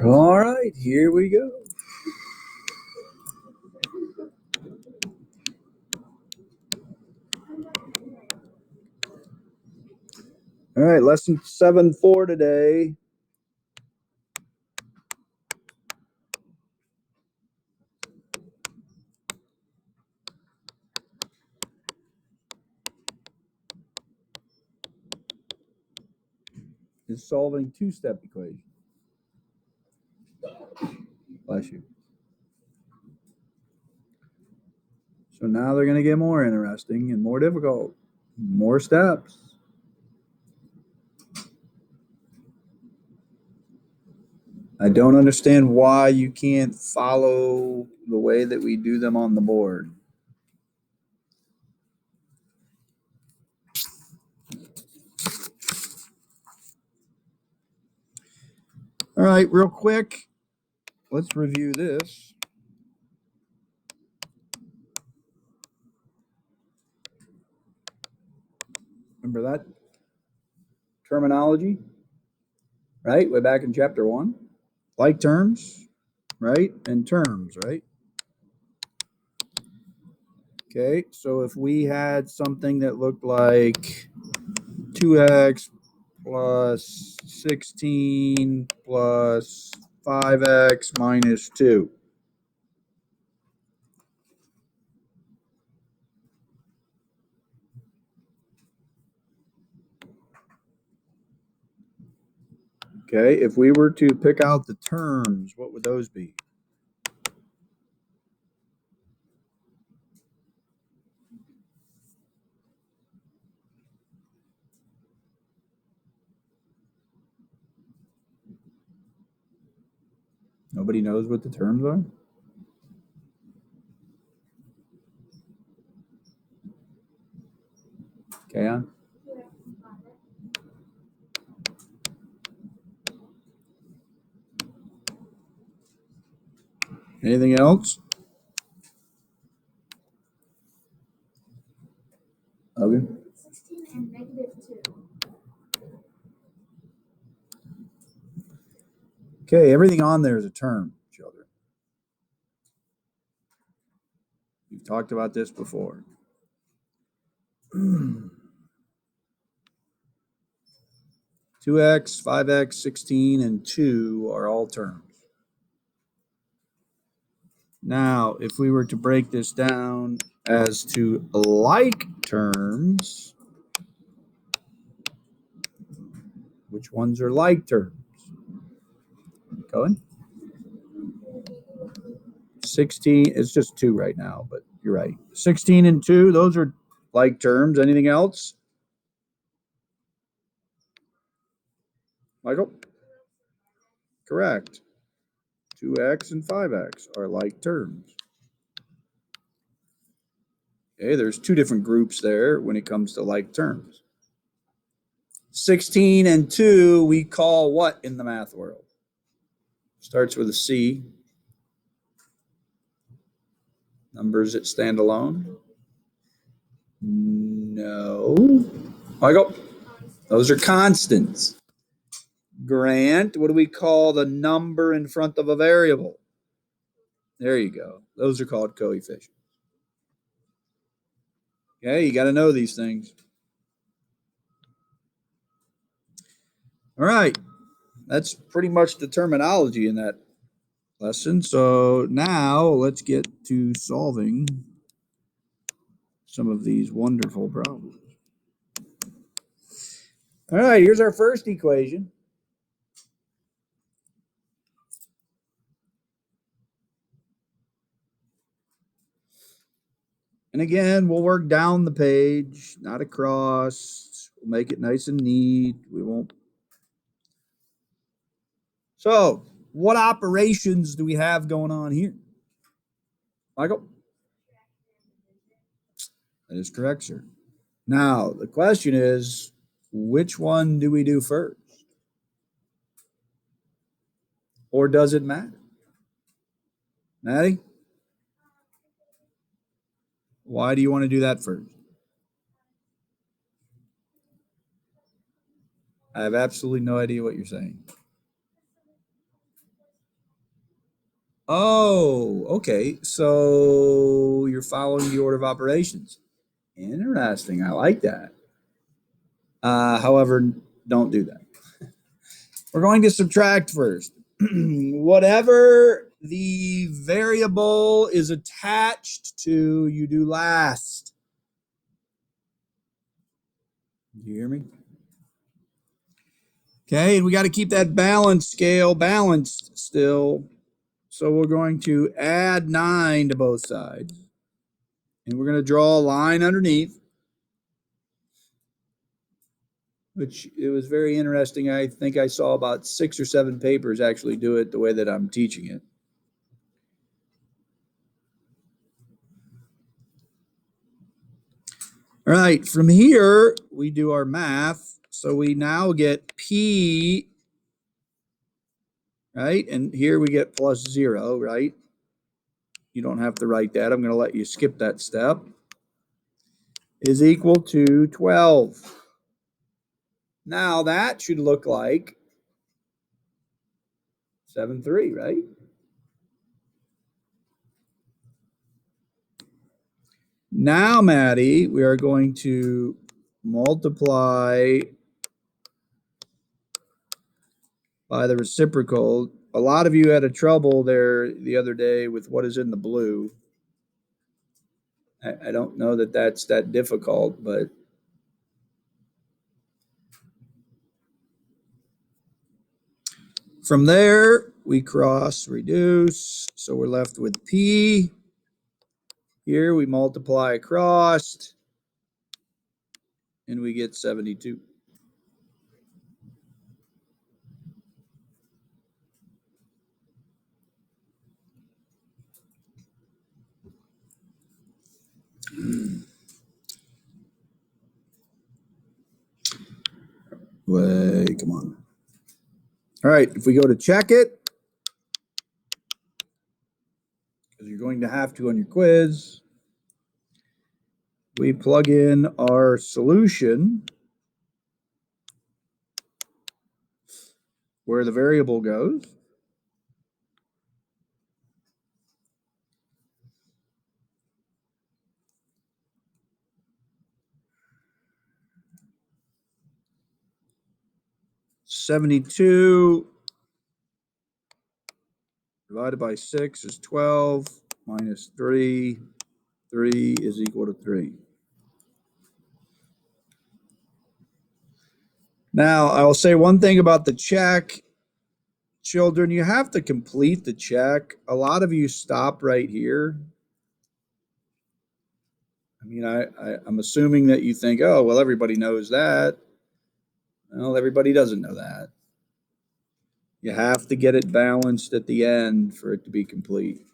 All right, here we go. All right, lesson 7-4 today. Is solving two-step equations. Bless you. So now they're going to get more interesting and more difficult. More steps. I don't understand why you can't follow the way that we do them on the board. All right, real quick, let's review this. Remember that terminology, right? Way back in chapter 1. Like terms, right? And terms, right? Okay, so if we had something that looked like 2x plus 16 plus 5x minus 2. Okay, if we were to pick out the terms, what would those be? Nobody knows what the terms are? Okay, on. Anything else? Okay. 16 and -2. Okay, everything on there is a term, children. We've talked about this before. 2x, 5x, 16, and 2 are all terms. Now, if we were to break this down as to like terms, which ones are like terms? Cohen? 16, it's just 2 right now, but you're right. 16 and 2, those are like terms. Anything else? Michael? Correct. 2x and 5x are like terms. Okay, there's two different groups there when it comes to like terms. 16 and 2 we call what in the math world? Starts with a C. Numbers that stand alone? No. Michael? Those are constants. Grant, what do we call the number in front of a variable? There you go. Those are called coefficients. Okay, you got to know these things. All right. That's pretty much the terminology in that lesson. So now let's get to solving some of these wonderful problems. All right, here's our first equation. And again, we'll work down the page, not across. We'll make it nice and neat. We won't. So, what operations do we have going on here? Michael? That is correct, sir. Now, the question is, which one do we do first? Or does it matter? Maddie? Why do you want to do that first? I have absolutely no idea what you're saying. Oh, okay. So you're following the order of operations. Interesting. I like that. However, don't do that. We're going to subtract first. Whatever the variable is attached to, you do last. Do you hear me? Okay, and we got to keep that balance scale balanced still. So we're going to add 9 to both sides. And we're going to draw a line underneath, which it was very interesting. I think I saw about 6 or 7 papers actually do it the way that I'm teaching it. All right, from here, we do our math. So we now get P, right? And here we get plus 0, right? You don't have to write that. I'm going to let you skip that step. Is equal to 12. Now that should look like 7.3, right? Now, Maddie, we are going to multiply by the reciprocal. A lot of you had a trouble there the other day with what is in the blue. I don't know that that's that difficult, but from there, we cross reduce. So we're left with P. Here we multiply across, and we get 72. Wait, come on. All right, if we go to check it, because you're going to have to on your quiz, we plug in our solution where the variable goes. $72 divided by 6 is 12, minus 3. 3 is equal to 3. Now, I'll say one thing about the check. Children, you have to complete the check. A lot of you stop right here. I mean, I'm assuming that you think, oh, well, everybody knows that. Well, everybody doesn't know that. You have to get it balanced at the end for it to be complete.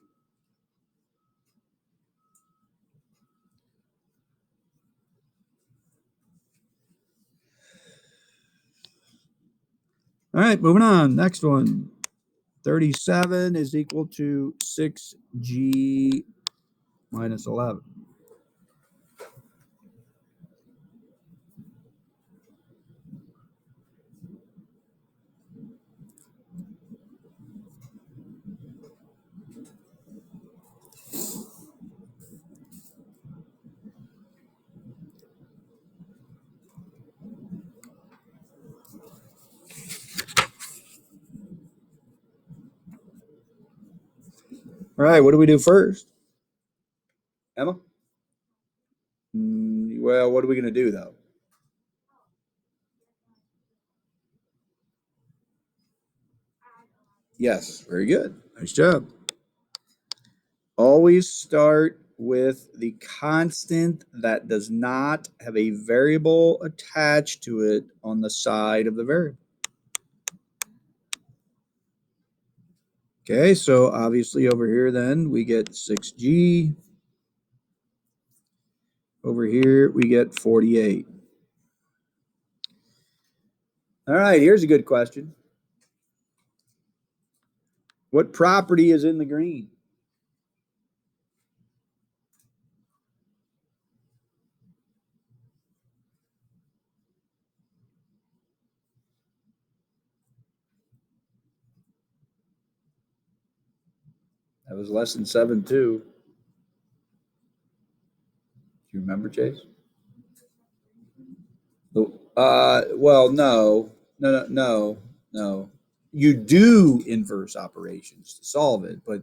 All right, moving on. Next one. 37 is equal to 6G minus 11. All right, what do we do first? Emma? Well, what are we going to do, though? Yes, very good. Nice job. Always start with the constant that does not have a variable attached to it on the side of the variable. Okay, so obviously over here then we get 6G. Over here we get 48. All right, here's a good question. What property is in the green? That was lesson 7 too. Do you remember, Chase? Well, no. You do inverse operations to solve it, but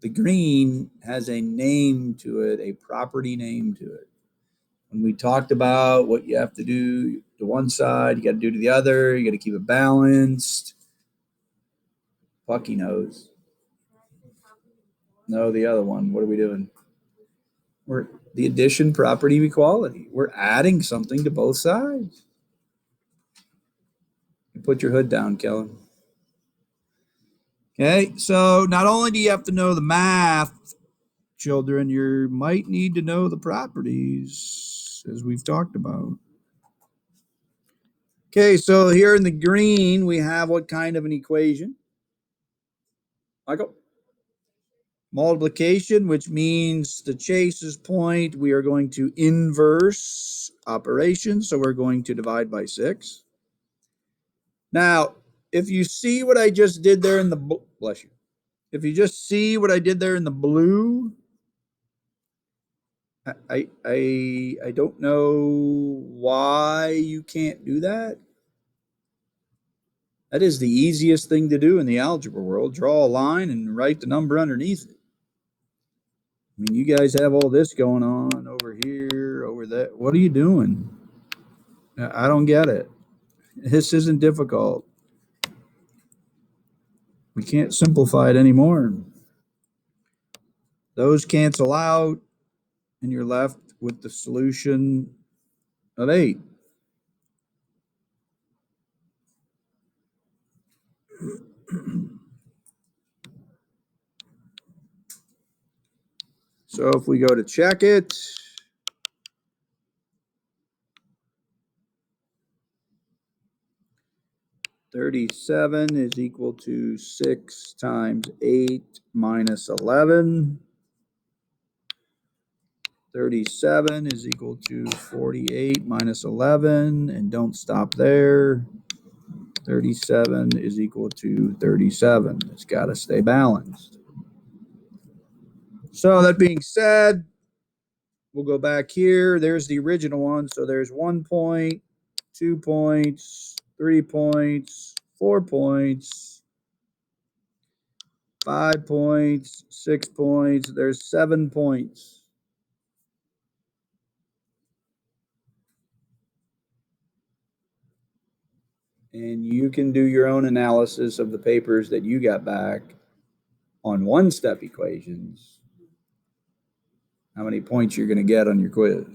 the green has a name to it, a property name to it. When we talked about what you have to do to one side, you got to do to the other, you got to keep it balanced. Pucky knows. No, the other one. What are we doing? We're the addition property of equality. We're adding something to both sides. You put your hood down, Kellen. Okay, so not only do you have to know the math, children, you might need to know the properties, as we've talked about. Okay, so here in the green, we have what kind of an equation? Michael? Multiplication, which means to Chase's point, we are going to inverse operations, so we're going to divide by 6. Now, if you see what I just did there in the, bless you, if you just see what I did there in the blue, I don't know why you can't do that. That is the easiest thing to do in the algebra world. Draw a line and write the number underneath it. I mean, you guys have all this going on over here, over that. What are you doing? I don't get it. This isn't difficult. We can't simplify it anymore. Those cancel out, and you're left with the solution of 8. So if we go to check it, $37 is equal to 6 times 8 minus 11. 37 is equal to 48 minus 11, and don't stop there. 37 is equal to 37. It's got to stay balanced. So that being said, we'll go back here. There's the original one. So there's 1 point, 2 points, 3 points, 4 points, 5 points, 6 points. There's 7 points. And you can do your own analysis of the papers that you got back on one-step equations. How many points you're going to get on your quiz.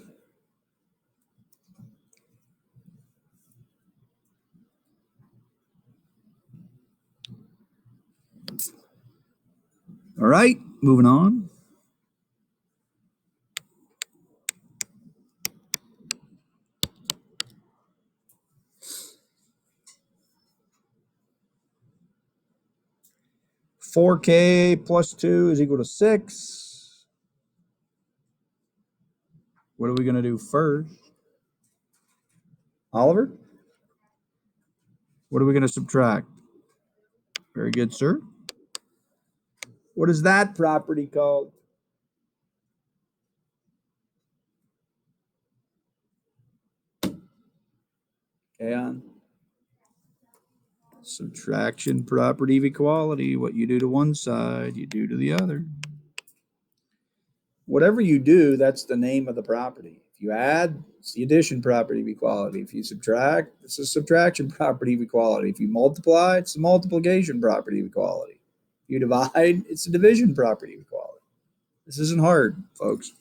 All right, moving on. $4K plus 2 is equal to 6. What are we going to do first? Oliver? What are we going to subtract? Very good, sir. What is that property called? Aeon? Subtraction property of equality. What you do to one side, you do to the other. Whatever you do, that's the name of the property. If you add, it's the addition property of equality. If you subtract, it's the subtraction property of equality. If you multiply, it's the multiplication property of equality. If you divide, it's the division property of equality. This isn't hard, folks.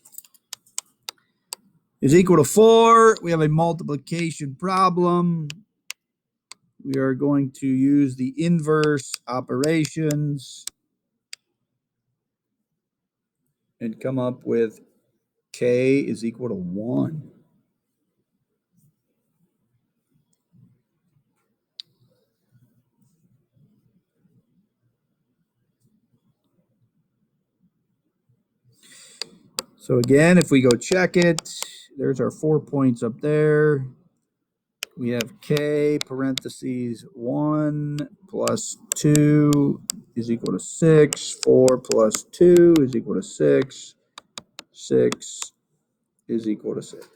Is equal to 4. We have a multiplication problem. We are going to use the inverse operations and come up with K is equal to 1. So again, if we go check it, there's our 4 points up there. we have k parentheses 1 plus 2 is equal to 6. 4 plus 2 is equal to 6. 6 is equal to 6.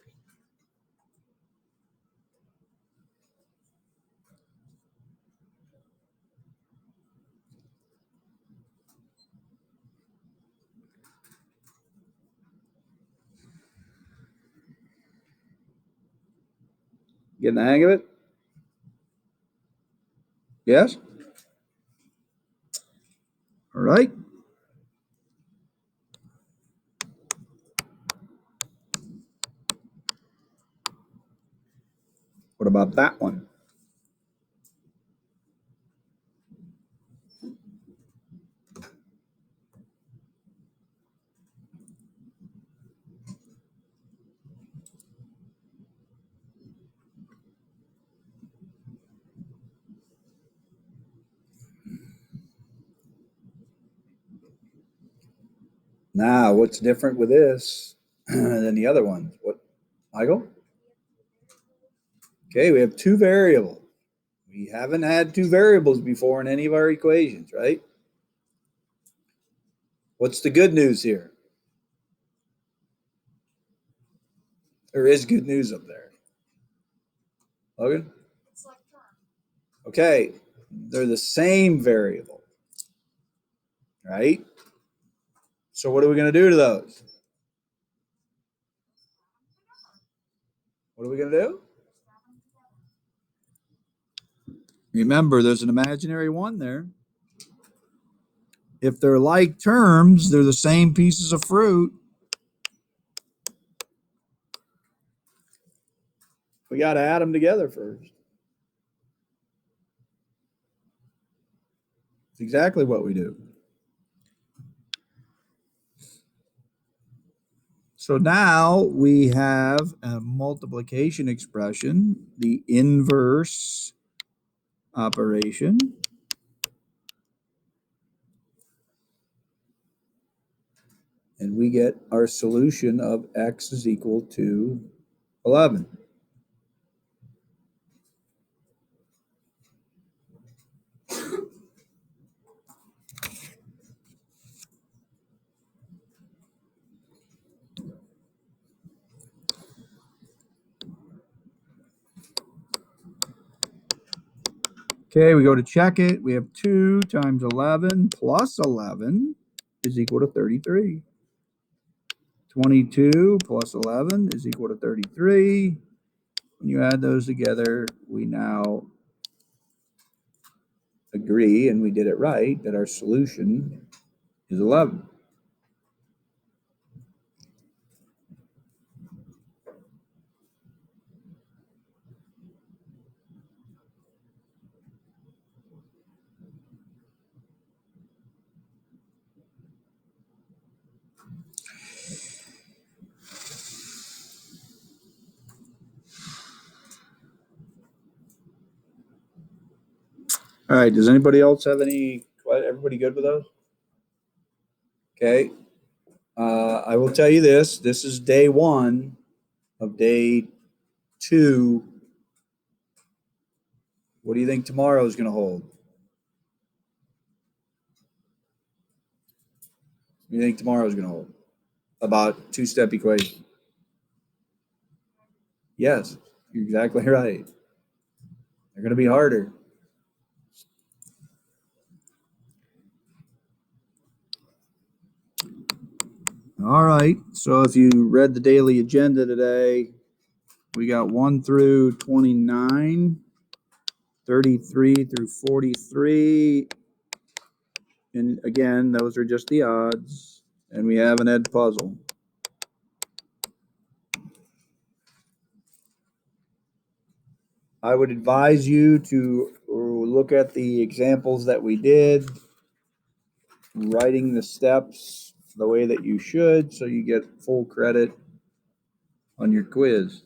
Getting the hang of it? Yes? All right. What about that one? Now, what's different with this than the other ones? What, Michael? Okay, we have two variables. We haven't had two variables before in any of our equations, right? What's the good news here? There is good news up there. Logan? Okay, they're the same variable, right? So what are we going to do to those? What are we going to do? Remember, there's an imaginary one there. If they're like terms, they're the same pieces of fruit. We got to add them together first. It's exactly what we do. So now we have a multiplication expression, the inverse operation. And we get our solution of x is equal to 11. Okay, we go to check it. We have 2 times 11 plus 11 is equal to 33. 22 plus 11 is equal to 33. When you add those together, we now agree, and we did it right, that our solution is 11. All right, does anybody else have any, everybody good with those? Okay. I will tell you this is day 1 of day 2. What do you think tomorrow is going to hold? What do you think tomorrow is going to hold? About two-step equation. Yes, you're exactly right. They're going to be harder. All right, so if you read the daily agenda today, we got 1 through 29, 33 through 43. And again, those are just the odds. And we have an ed puzzle. I would advise you to look at the examples that we did, writing the steps the way that you should, so you get full credit on your quiz.